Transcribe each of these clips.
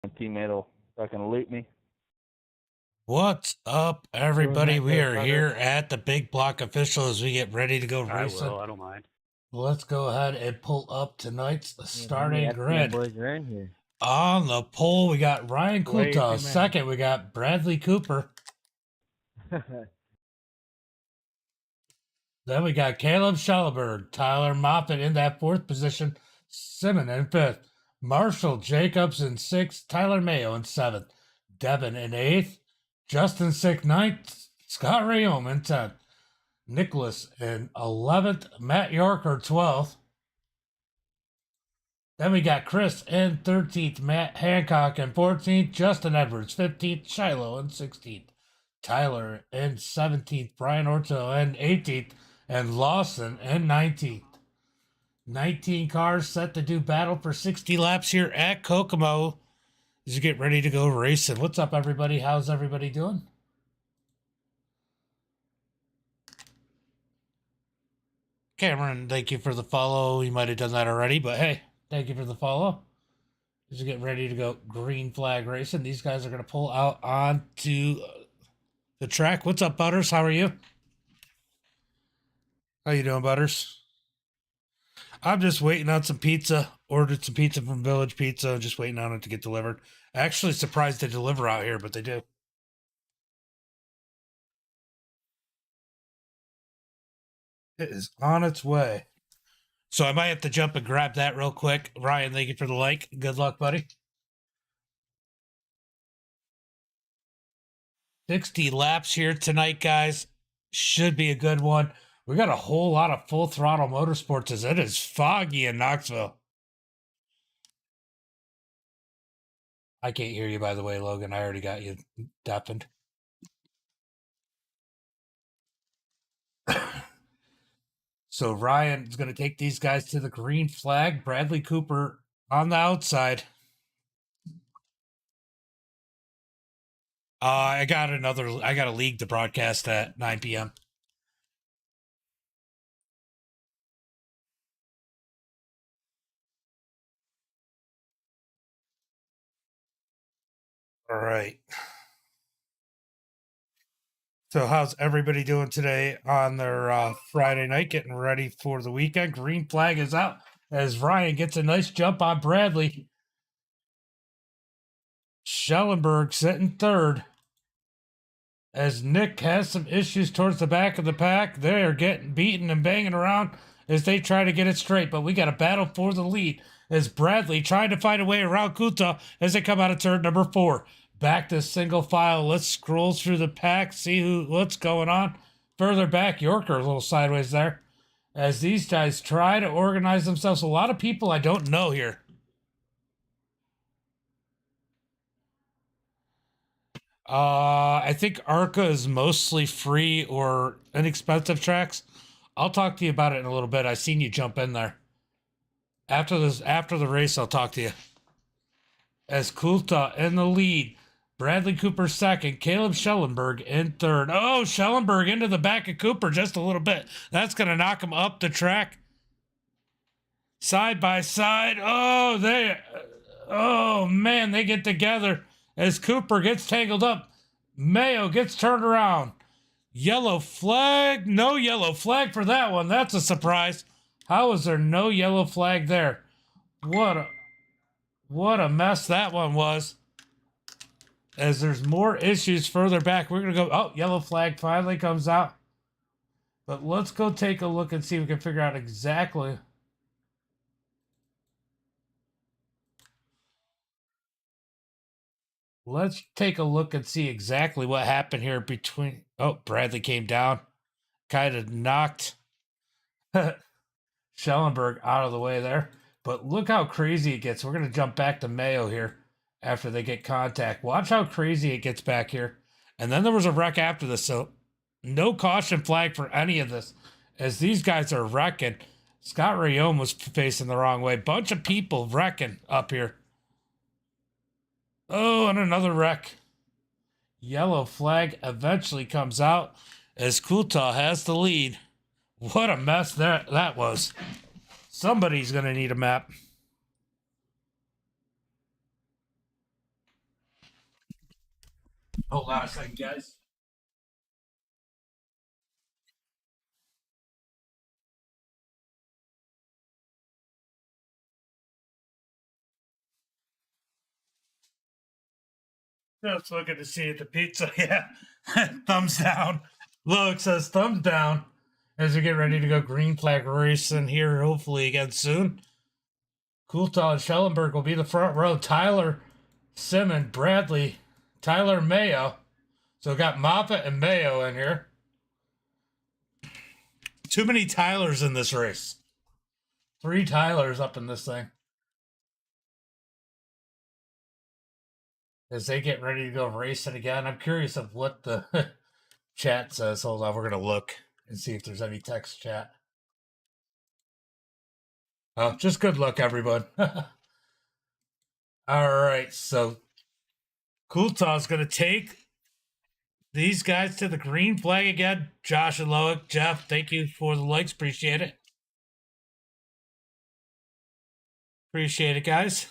My teammate will fucking loot me. What's up, everybody? We are brother. here at the Big Block Official as we get ready to go I racing. will. I don't mind. Let's go ahead and pull up tonight's starting The grid. boys are in here. On the pole, we got Ryan Way too Kulta. many. Second, we got Bradley Cooper. Then we got Caleb Schellenberg, Tyler Moffitt in that fourth position, Simon in fifth, Marshall Jacobs in sixth, Tyler Mayo in seventh, Devin in eighth, Justin Sick ninth, Scott Rayom in 10th, Nicholas in 11th, Matt Yorker 12th. Then we got Chris in 13th, Matt Hancock in 14th, Justin Edwards 15th, Shiloh in 16th, Tyler in 17th, Brian Orto in 18th, and Lawson in 19th. 19 cars set to do battle for 60 laps here at Kokomo as you get ready to go racing. What's up, everybody? How's everybody doing? Cameron, thank you for the follow. You might have done that already, but hey, thank you for the follow. As you get ready to go green flag racing, these guys are going to pull out onto the track. What's up, Butters? How are you? How you doing, Butters? I'm just waiting on some pizza. Ordered some pizza from Village Pizza. Just waiting on it to get delivered. Actually surprised they deliver out here, but they do. It is on its way. So I might have to jump and grab that real quick. Ryan, thank you for the like. Good luck, buddy. 60 laps here tonight, guys. Should be a good one. We got a whole lot of full throttle motorsports as it is foggy in Knoxville. I can't hear you, by the way, Logan. I already got you deafened. So Ryan's going to take these guys to the green flag. Bradley Cooper on the outside. I got a league to broadcast at 9 p.m. All right. So how's everybody doing today on their Friday night, getting ready for the weekend? Green flag is out as Ryan gets a nice jump on Bradley. Schellenberg sitting third. As Nick has some issues towards the back of the pack, they are getting beaten and banging around as they try to get it straight. But we got a battle for the lead as Bradley trying to find a way around Kuta as they come out of turn number 4. Back to single file. Let's scroll through the pack, see what's going on. Further back, Yorker a little sideways there. As these guys try to organize themselves. A lot of people I don't know here. I think ARCA is mostly free or inexpensive tracks. I'll talk to you about it in a little bit. I seen you jump in there. After the race, I'll talk to you. As Kulta in the lead. Bradley Cooper second. Caleb Schellenberg in third. Oh, Schellenberg into the back of Cooper just a little bit. That's going to knock him up the track. Side by side. Oh, man, they get together as Cooper gets tangled up. Mayo gets turned around. Yellow flag. No yellow flag for that one. That's a surprise. How is there no yellow flag there? What a mess that one was. As there's more issues further back, we're going to go. Oh, yellow flag finally comes out. But let's go take a look and see if we can figure out exactly. Let's take a look and see exactly what happened here between. Oh, Bradley came down. Kind of knocked Schellenberg out of the way there. But look how crazy it gets. We're going to jump back to Mayo here after they get contact. Watch how crazy it gets back here. And then there was a wreck after this. So no caution flag for any of this as these guys are wrecking. Scott Rayom was facing the wrong way. Bunch of people wrecking up here. Oh, and another wreck. Yellow flag eventually comes out as Kulta has the lead. What a mess that was. Somebody's going to need a map. Hold on a second, guys. Just looking to see if the pizza, yeah, thumbs down. Look, says thumbs down as we get ready to go green flag racing here, hopefully again soon. Coulthard and Schellenberg will be the front row. Tyler, Simmons, Bradley, Tyler, Mayo. So got Moffitt and Mayo in here. Too many Tylers in this race. 3 Tylers up in this thing. As they get ready to go racing again, I'm curious of what the chat says. Hold on, we're going to look and see if there's any text chat. Oh, just good luck, everyone. All right, so Coulthard's going to take these guys to the green flag again. Josh and Loic, Jeff, thank you for the likes. Appreciate it. Appreciate it, guys.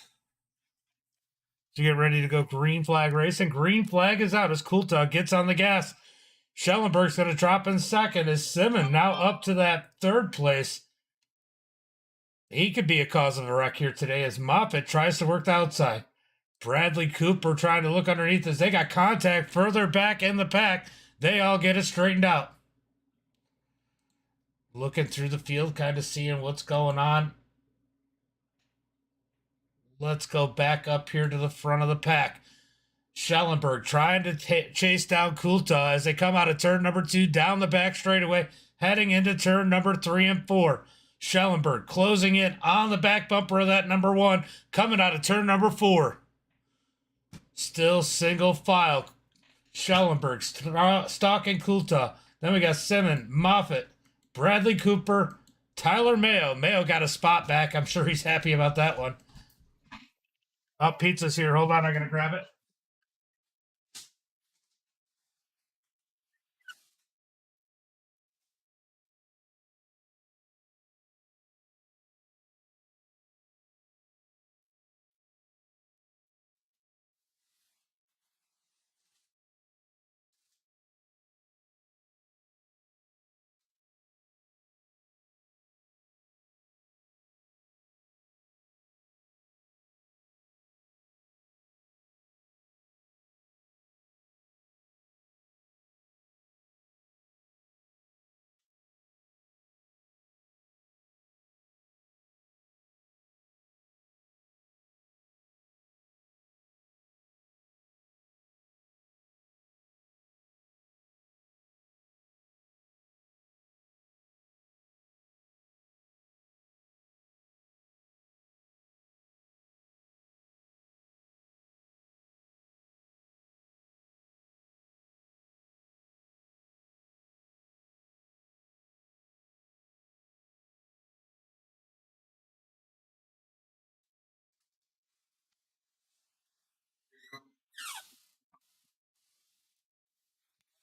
To get ready to go green flag racing. Green flag is out as Coulthard gets on the gas. Schellenberg's going to drop in second as Simmons now up to that 3rd place. He could be a cause of a wreck here today as Moffitt tries to work the outside. Bradley Cooper trying to look underneath as they got contact further back in the pack. They all get it straightened out. Looking through the field, kind of seeing what's going on. Let's go back up here to the front of the pack. Schellenberg trying to chase down Coulthard as they come out of turn number 2 down the back straightaway, heading into turn number 3 and 4. Schellenberg closing in on the back bumper of that number 1, coming out of turn number 4. Still single file. Schellenberg stalking Coulthard. Then we got Simmons, Moffitt, Bradley Cooper, Tyler Mayo. Mayo got a spot back. I'm sure he's happy about that one. Oh, pizza's here. Hold on, I'm going to grab it.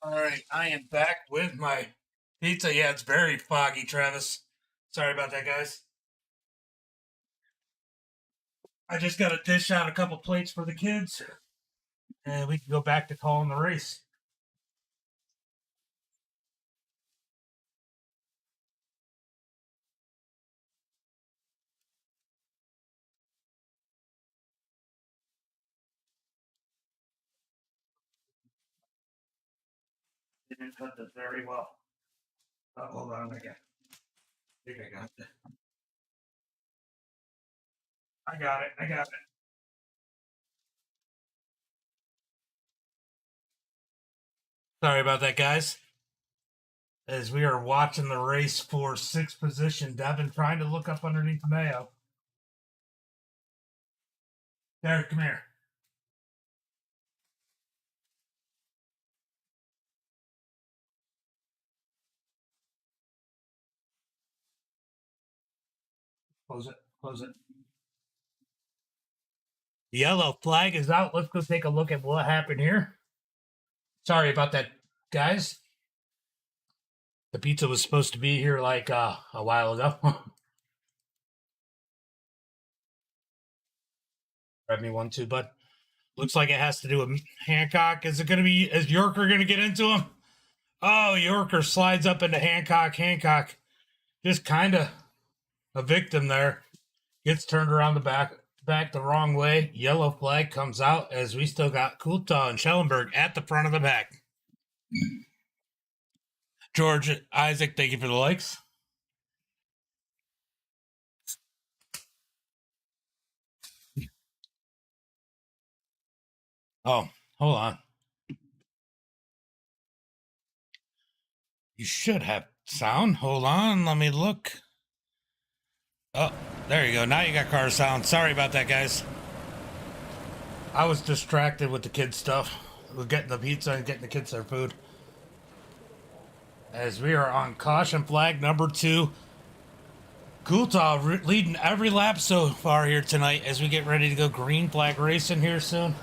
All right, I am back with my pizza. Yeah, it's very foggy, Travis. Sorry about that, guys. I just got to dish out a couple plates for the kids, and we can go back to calling the race. They didn't cut this very well. Oh, hold on, I think I got it. I got it. I got it. Sorry about that, guys. As we are watching the race for 6th position, Devin trying to look up underneath Mayo. Derek, come here. Close it. Close it. The yellow flag is out. Let's go take a look at what happened here. Sorry about that, guys. The pizza was supposed to be here like a while ago. Grab me one too, bud. Looks like it has to do with Hancock. Is Yorker going to get into him? Oh, Yorker slides up into Hancock. Hancock just kind of a victim there. Gets turned around the back the wrong way. Yellow flag comes out as we still got Kulta and Schellenberg at the front of the pack. George, Isaac, thank you for the likes. Oh, hold on. You should have sound. Hold on, let me look. Oh, there you go. Now you got car sound. Sorry about that, guys. I was distracted with the kids' stuff. We're getting the pizza and getting the kids their food. As we are on caution flag number 2. Kulta leading every lap so far here tonight as we get ready to go green flag racing here soon.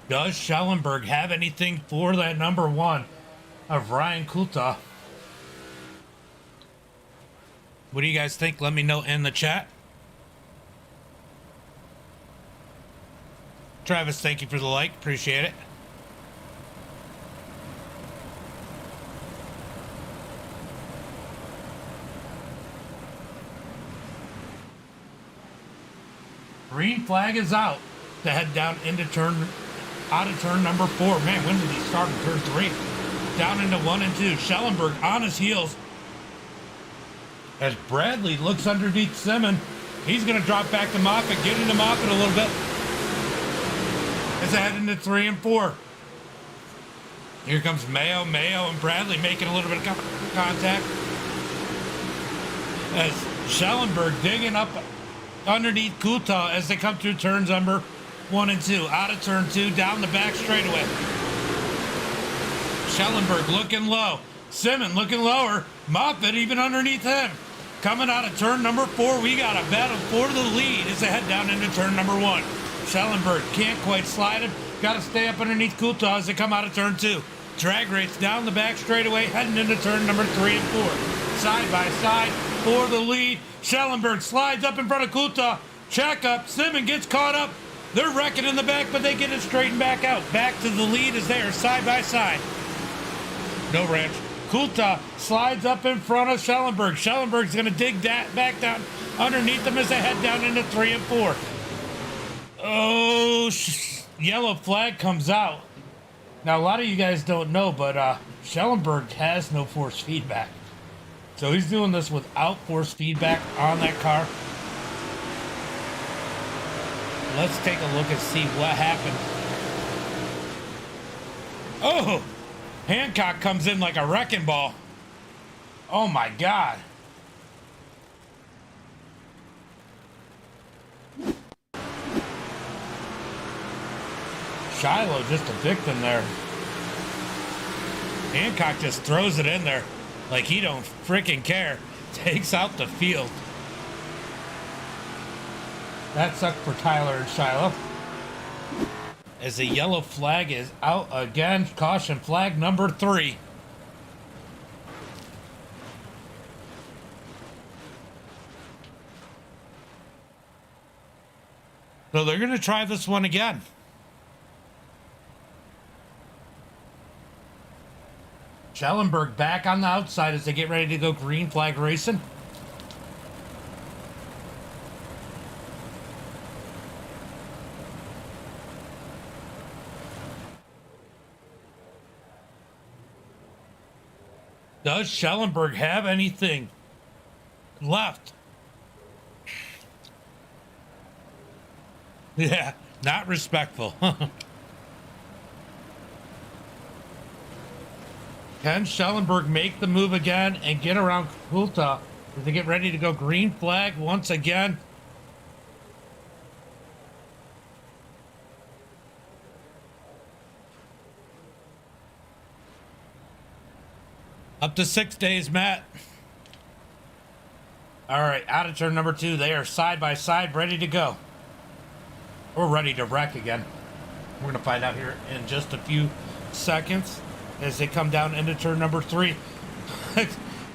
Does Schellenberg have anything for that number 1 of Ryan Kulta? What do you guys think? Let me know in the chat. Travis, thank you for the like. Appreciate it. Green flag is out to head down into out of turn number 4. Man, when did he start in turn 3? Down into 1 and 2. Schellenberg on his heels. As Bradley looks underneath Simon, he's going to drop back to Moffitt, get into Moffitt a little bit. As they head into 3 and 4. Here comes Mayo and Bradley making a little bit of contact. As Schellenberg digging up underneath Kulta as they come through turns number 1 and 2. Out of turn 2, down the back straightaway. Schellenberg looking low. Simon looking lower. Moffitt even underneath him. Coming out of turn number 4, we got a battle for the lead as they head down into turn number 1. Schellenberg can't quite slide him. Got to stay up underneath Kulta as they come out of turn 2. Drag race down the back straightaway, heading into turn number 3 and 4. Side by side for the lead. Schellenberg slides up in front of Kulta. Check up. Simon gets caught up. They're wrecking in the back, but they get it straightened back out. Back to the lead as they are side by side. No ranch. Kulta slides up in front of Schellenberg. Schellenberg's going to dig that back down underneath them as they head down into 3 and 4. Oh, yellow flag comes out. Now, a lot of you guys don't know, but Schellenberg has no force feedback. So he's doing this without force feedback on that car. Let's take a look and see what happened. Oh, Hancock comes in like a wrecking ball. Oh my God. Shiloh just a victim there. Hancock just throws it in there like he don't freaking care. Takes out the field. That sucked for Tyler and Shiloh. As the yellow flag is out again. Caution flag number 3. So they're going to try this one again. Schellenberg back on the outside as they get ready to go green flag racing. Does Schellenberg have anything left? Yeah, not respectful. Can Schellenberg make the move again and get around Kulta as they get ready to go green flag once again? Up to 6 days, Matt. All right, out of turn number 2. They are side by side, ready to go. We're ready to wreck again. We're going to find out here in just a few seconds as they come down into turn number 3.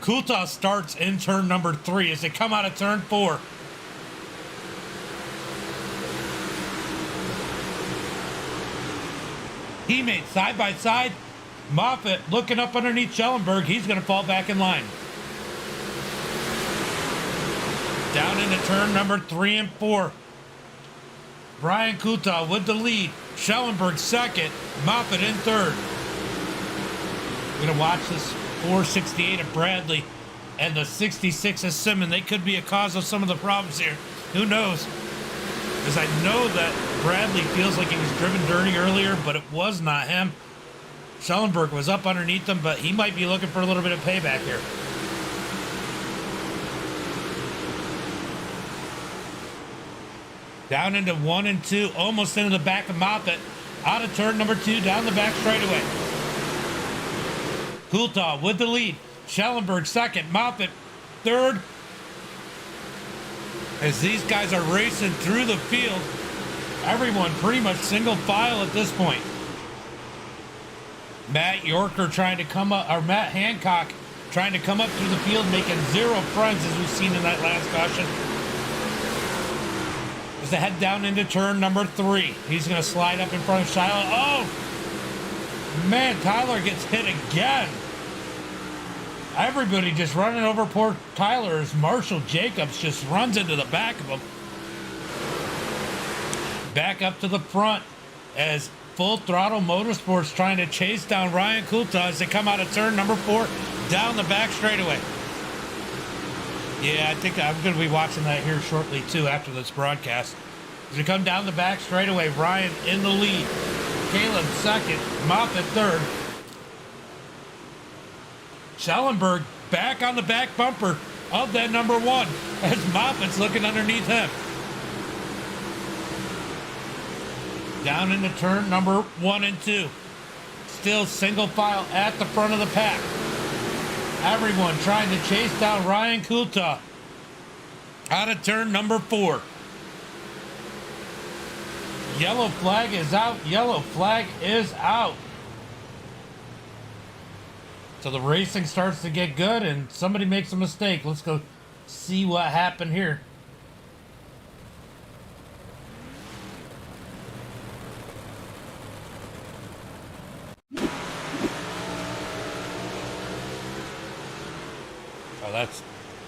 Coulthard starts in turn number 3 as they come out of turn 4. Teammates side by side. Moffitt looking up underneath Schellenberg. He's going to fall back in line. Down into turn number 3 and 4. Brian Coulthard with the lead. Schellenberg second. Moffitt in third. We're going to watch this 468 of Bradley and the 66 of Simmons. They could be a cause of some of the problems here. Who knows? Because I know that Bradley feels like he was driven dirty earlier, but it was not him. Schellenberg was up underneath him, but he might be looking for a little bit of payback here. Down into 1 and 2, almost into the back of Moffitt. Out of turn number 2, down the back straightaway. Coulthard with the lead. Schellenberg second, Moffitt third. As these guys are racing through the field, everyone pretty much single file at this point. Matt Yorker trying to come up, or Matt Hancock trying to come up through the field, making 0 friends as we've seen in that last caution. As they head down into turn number 3, he's going to slide up in front of Shiloh. Oh, man, Tyler gets hit again. Everybody just running over poor Tyler as Marshall Jacobs just runs into the back of him. Back up to the front as Full Throttle Motorsports trying to chase down Ryan Coulthard as they come out of turn number 4 down the back straightaway. Yeah, I think I'm going to be watching that here shortly too after this broadcast. As we come down the back straightaway, Ryan in the lead. Caleb second, Moffitt third. Schellenberg back on the back bumper of that number 1 as Moffitt's looking underneath him. Down into turn number 1 and 2. Still single file at the front of the pack. Everyone trying to chase down Ryan Coulthard. Out of turn number 4. Yellow flag is out. Yellow flag is out. So the racing starts to get good and somebody makes a mistake. Let's go see what happened here.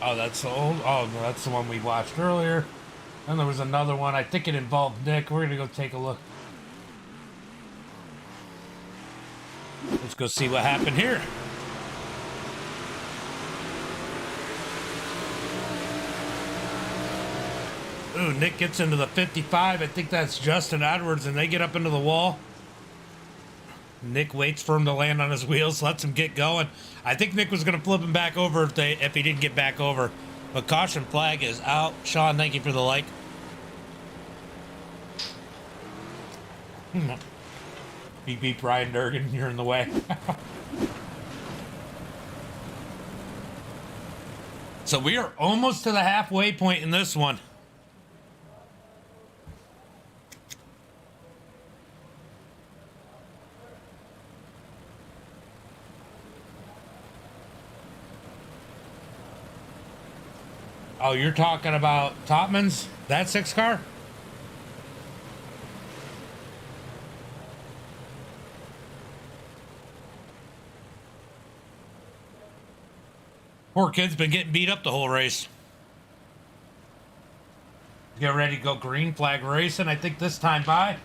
That's the old. Oh, no, that's the one we watched earlier. And there was another one. I think it involved Nick. We're gonna go take a look. Let's go see what happened here. Ooh, Nick gets into the 55. I think that's Justin Edwards, and they get up into the wall. Nick waits for him to land on his wheels, lets him get going. I think Nick was going to flip him back over if he didn't get back over. But caution flag is out. Sean, thank you for the like. Beep beep, Ryan Durgan, you're in the way. So we are almost to the halfway point in this one. Oh, you're talking about Topman's? That 6 car? Poor kid's been getting beat up the whole race. Get ready to go green flag racing. I think this time by.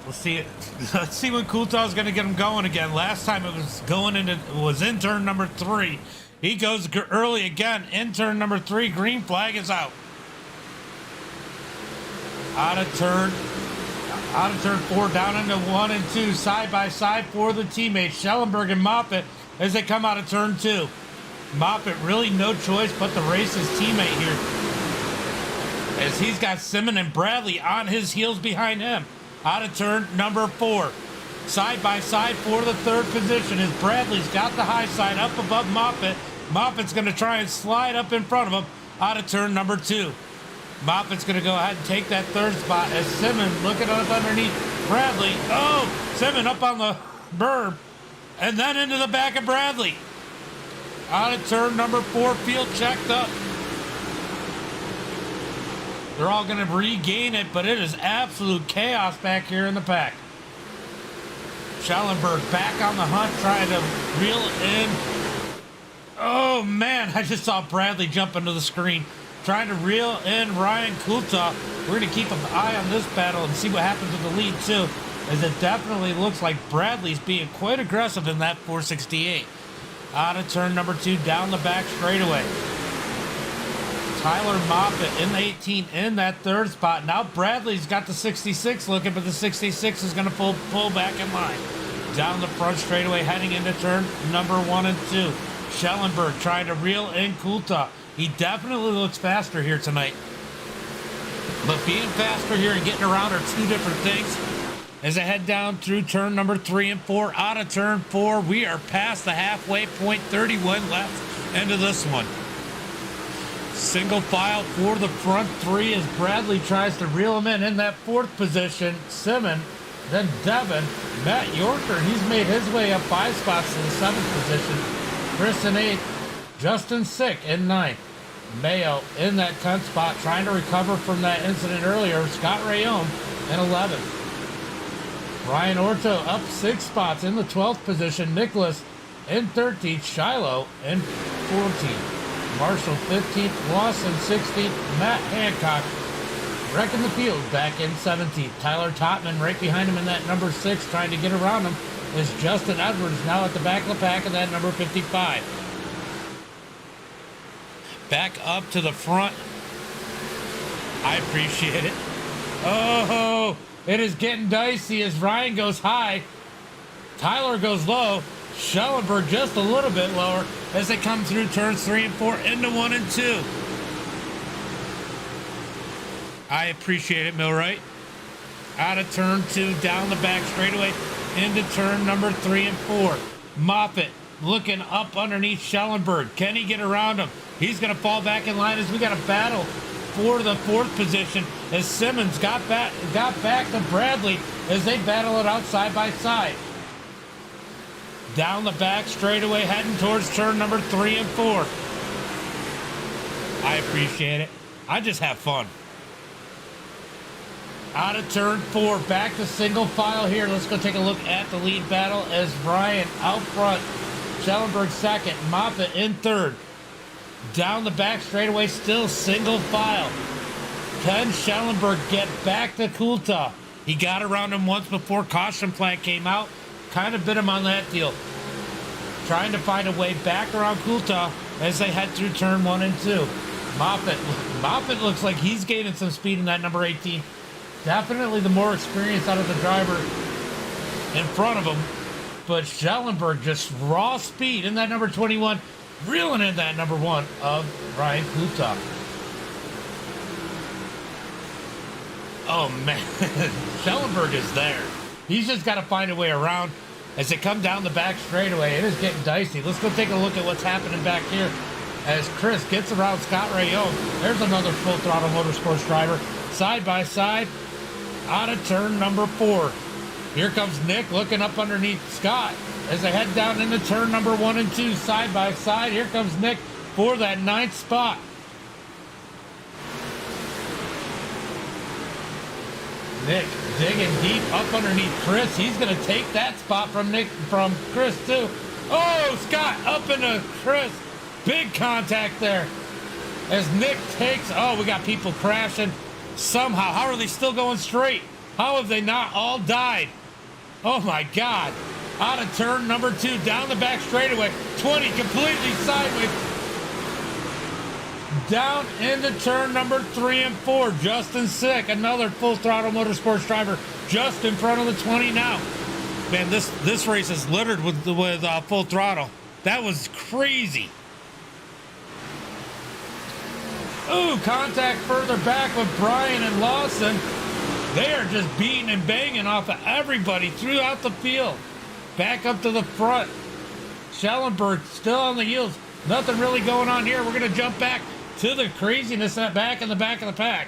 Let's see it. Let's see when Coulthard's going to get him going again. Last time it was going into was in turn number 3. He goes early again in turn number 3. Green flag is out. Out of turn 4, down into 1 and 2, side by side for the teammates, Schellenberg and Moffitt, as they come out of turn 2. Moffitt really no choice but to race his teammate here, as he's got Simmons and Bradley on his heels behind him. Out of turn number 4. Side by side for the 3rd position as Bradley's got the high side up above Moffitt. Moffitt's going to try and slide up in front of him out of turn number 2. Moffitt's going to go ahead and take that 3rd spot as Simmons looking up underneath Bradley. Oh, Simmons up on the berm. And then into the back of Bradley. Out of turn number 4, field checked up. They're all going to regain it, but it is absolute chaos back here in the pack. Schellenberg back on the hunt, trying to reel it in. Oh, man, I just saw Bradley jump into the screen, trying to reel in Ryan Kulta. We're going to keep an eye on this battle and see what happens with the lead, too, as it definitely looks like Bradley's being quite aggressive in that 468. Out of turn number 2, down the back straightaway. Tyler Moffitt in the 18 in that 3rd spot. Now Bradley's got the 66 looking, but the 66 is going to pull back in line. Down the front straightaway, heading into turn number 1 and 2. Schellenberg trying to reel in Kulta. He definitely looks faster here tonight. But being faster here and getting around are two different things. As I head down through turn number 3 and 4, out of turn 4, we are past the halfway point, 31 left into this one. Single file for the front 3 as Bradley tries to reel him in that 4th position. Simon, then Devin, Matt Yorker, he's made his way up 5 spots to the 7th position. Chris in 8th, Justin Sick in 9th. Mayo in that 10th spot, trying to recover from that incident earlier. Scott Rayome in 11th. Ryan Orto up 6 spots in the 12th position. Nicholas in 13th. Shiloh in 14th. Marshall 15th. Lawson 16th. Matt Hancock wrecking the field back in 17th. Tyler Totman right behind him in that number 6, trying to get around him, is Justin Edwards now at the back of the pack in that number 55. Back up to the front. I appreciate it. Oh, it is getting dicey as Ryan goes high. Tyler goes low. Schellenberg just a little bit lower as they come through turns 3 and 4 into 1 and 2. I appreciate it, Millwright. Out of turn 2, down the back straightaway into turn number 3 and 4. Moffitt looking up underneath Schellenberg. Can he get around him? He's going to fall back in line as we got a battle for the 4th position as Simmons got back to Bradley as they battle it out side by side. Down the back straightaway, heading towards turn number 3 and 4. I appreciate it. I just have fun. Out of turn 4, back to single file here. Let's go take a look at the lead battle as Ryan out front. Schellenberg 2nd, Moffitt in 3rd. Down the back straightaway, still single file. Can Schellenberg get back to Kulta? He got around him once before caution flag came out. Kind of bit him on that deal. Trying to find a way back around Kulta as they head through turn 1 and 2. Moffitt looks like he's gaining some speed in that number 18. Definitely the more experience out of the driver in front of him. But Schellenberg just raw speed in that number 21, reeling in that number 1 of Ryan Kulta. Oh man, Schellenberg is there. He's just got to find a way around as they come down the back straightaway. It is getting dicey. Let's go take a look at what's happening back here as Chris gets around Scott Rayome. There's another Full Throttle Motorsports driver. Side by side, out of turn number 4. Here comes Nick looking up underneath Scott as they head down into turn number 1 and 2. Side by side, here comes Nick for that 9th spot. Nick digging deep up underneath Chris. He's going to take that spot from Chris too. Oh, Scott up into Chris. Big contact there as Nick takes. Oh, we got people crashing somehow. How are they still going straight? How have they not all died? Oh my God. Out of turn number 2, down the back straightaway. 20 completely sideways. Down into turn number 3 and 4. Justin Sick, another Full Throttle Motorsports driver, just in front of the 20 now. Man, this race is littered with Full Throttle. That was crazy. Ooh, contact further back with Brian and Lawson. They are just beating and banging off of everybody throughout the field. Back up to the front. Schellenberg still on the heels. Nothing really going on here. We're going to jump back to the craziness back in the back of the pack.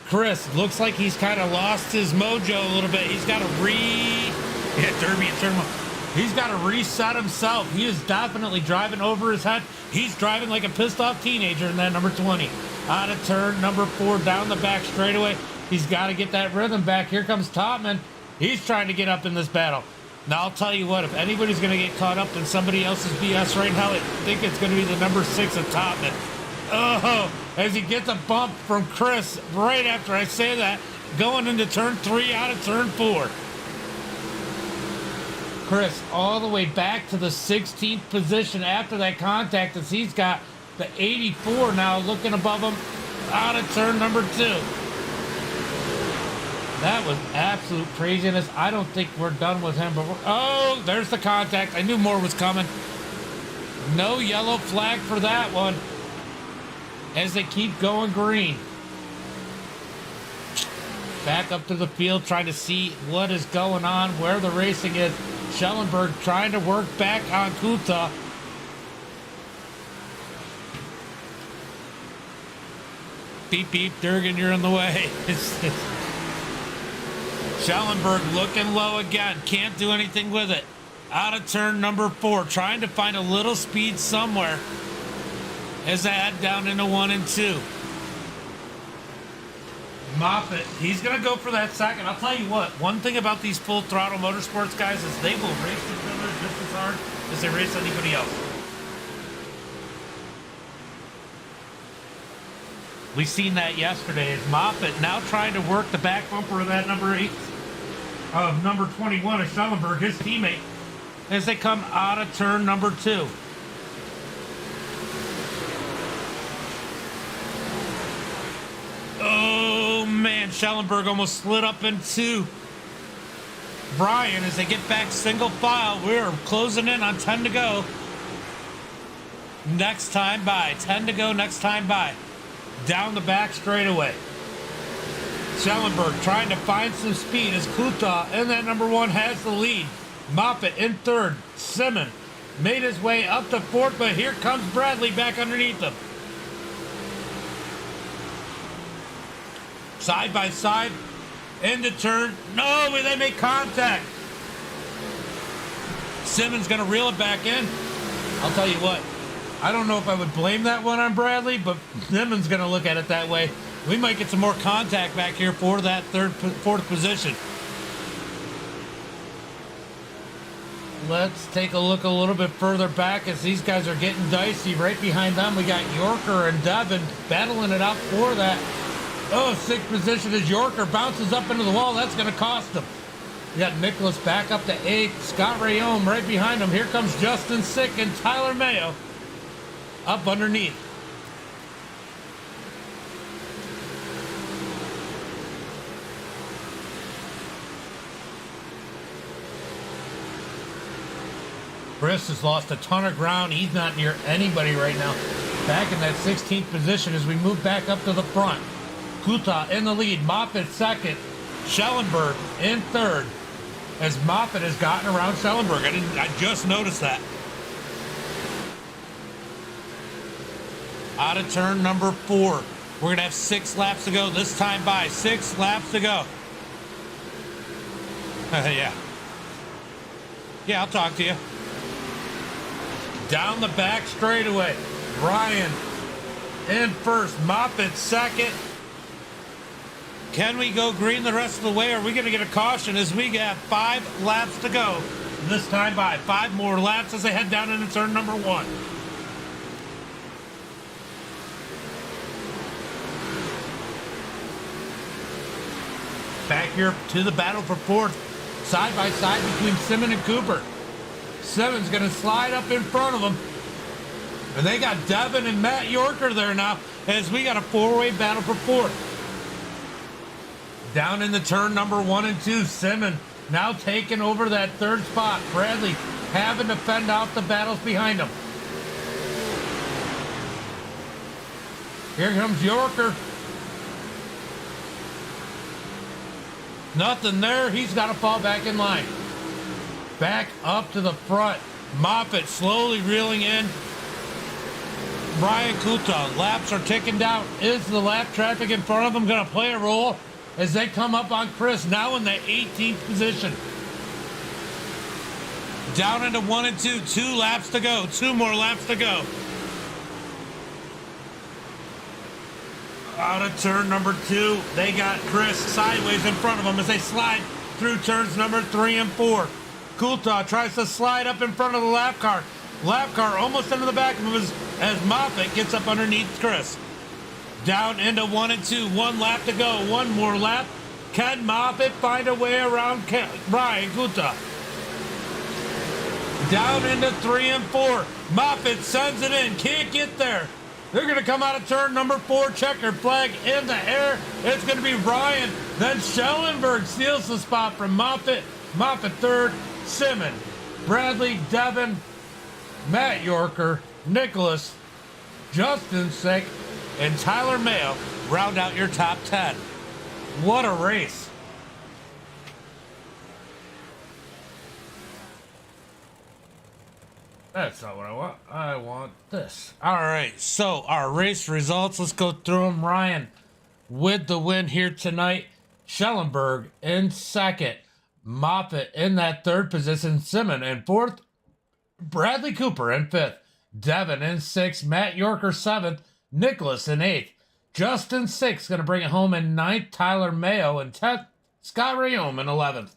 Chris looks like he's kind of lost his mojo a little bit. He's got to Derby and turn 1. He's got to reset himself. He is definitely driving over his head. He's driving like a pissed off teenager in that number 20. Out of turn number 4, down the back straightaway. He's got to get that rhythm back. Here comes Topman. He's trying to get up in this battle. Now, I'll tell you what, if anybody's going to get caught up in somebody else's BS right now, I think it's going to be the number 6 of Topman. Oh, as he gets a bump from Chris right after I say that, going into turn 3 out of turn 4. Chris all the way back to the 16th position after that contact, as he's got the 84 now looking above him out of turn number 2. That was absolute craziness. I don't think we're done with him, but oh, there's the contact. I knew more was coming. No yellow flag for that one as they keep going green. Back up to the field, trying to see what is going on, where the racing is. Schellenberg trying to work back on Kuta. Beep, beep, Durgan, you're in the way. Schellenberg looking low again. Can't do anything with it. Out of turn number 4. Trying to find a little speed somewhere as they head down into 1 and 2. Moffitt, he's going to go for that second. I'll tell you what, one thing about these full throttle motorsports guys is they will race each other just as hard as they race anybody else. We seen that yesterday as Moffitt now trying to work the back bumper of that number 8 of number 21 of Schellenberg, his teammate, as they come out of turn number 2. Oh man, Schellenberg almost slid up into Brian as they get back single file. We're closing in on 10 to go. Next time by. 10 to go next time by. Down the back straightaway. Schellenberg trying to find some speed as Kuta in that number 1 has the lead. Moffitt in 3rd. Simon made his way up to 4th, but here comes Bradley back underneath him. Side by side, into turn. No, they make contact. Simmons going to reel it back in. I'll tell you what, I don't know if I would blame that one on Bradley, but Simmons going to look at it that way. We might get some more contact back here for that 4th position. Let's take a look a little bit further back as these guys are getting dicey. Right behind them, we got Yorker and Devin battling it out for that. Oh, 6th position as Yorker bounces up into the wall. That's going to cost him. We got Nicholas back up to 8th. Scott Rayome right behind him. Here comes Justin Sick and Tyler Mayo up underneath. Chris has lost a ton of ground. He's not near anybody right now. Back in that 16th position as we move back up to the front. Kuta in the lead, Moffitt 2nd, Schellenberg in 3rd, as Moffitt has gotten around Schellenberg. I just noticed that. Out of turn number 4. We're going to have 6 laps to go this time by. 6 laps to go. Yeah. Yeah, I'll talk to you. Down the back straightaway. Ryan in 1st, Moffitt 2nd. Can we go green the rest of the way? Or are we going to get a caution as we got 5 laps to go this time by? 5 more laps as they head down into turn number 1. Back here to the battle for 4th. Side by side between Simmons and Cooper. Simmons going to slide up in front of them. And they got Devin and Matt Yorker there now as we got a 4-way battle for 4th. Down in the turn number 1 and 2, Simmons now taking over that 3rd spot. Bradley having to fend off the battles behind him. Here comes Yorker. Nothing there. He's got to fall back in line. Back up to the front. Moffitt slowly reeling in. Brian Kuta. Laps are ticking down. Is the lap traffic in front of him going to play a role as they come up on Chris, now in the 18th position? Down into 1 and 2. 2 laps to go. 2 more laps to go. Out of turn number 2, they got Chris sideways in front of them as they slide through turns number 3 and 4. Coulthard tries to slide up in front of the lap car. Lap car almost into the back of him as Moffitt gets up underneath Chris. Down into 1 and 2. 1 lap to go. 1 more lap. Can Moffitt find a way around Brian Coulthard? Down into 3 and 4. Moffitt sends it in. Can't get there. They're going to come out of turn number 4. Checkered flag in the air. It's going to be Ryan. Then Schellenberg steals the spot from Moffitt. Moffitt third. Simmons, Bradley, Devin, Matt Yorker, Nicholas, Justin Sick, and Tyler Mayo round out your top 10. What a race. That's not what I want. I want this. All right, so our race results, let's go through them. Ryan with the win here tonight. Schellenberg in second. Moffitt in that third position. Simmons in fourth. Bradley Cooper in fifth. Devin in sixth. Matt Yorker seventh. Nicholas in eighth. Justin sixth, going to bring it home in ninth. Tyler Mayo in 10th. Scott Rayome in 11th.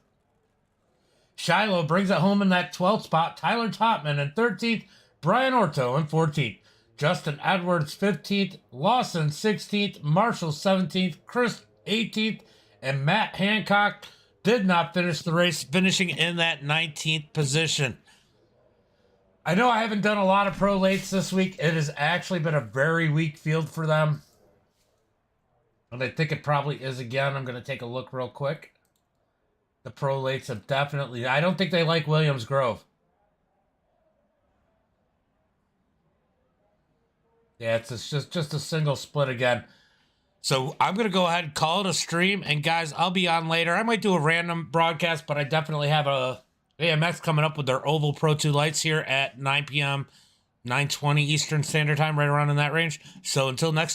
Shiloh brings it home in that 12th spot. Tyler Topman in 13th. Brian Orto in 14th. Justin Edwards 15th. Lawson 16th. Marshall 17th. Chris 18th. And Matt Hancock did not finish the race, finishing in that 19th position. I know I haven't done a lot of pro lates this week. It has actually been a very weak field for them. And I think it probably is again. I'm going to take a look real quick. The pro lates have definitely... I don't think they like Williams Grove. Yeah, it's just a single split again. So I'm going to go ahead and call it a stream. And guys, I'll be on later. I might do a random broadcast, but I definitely have a AMX coming up with their Oval Pro 2 lights here at 9 p.m., 9:20 Eastern Standard Time, right around in that range. So until next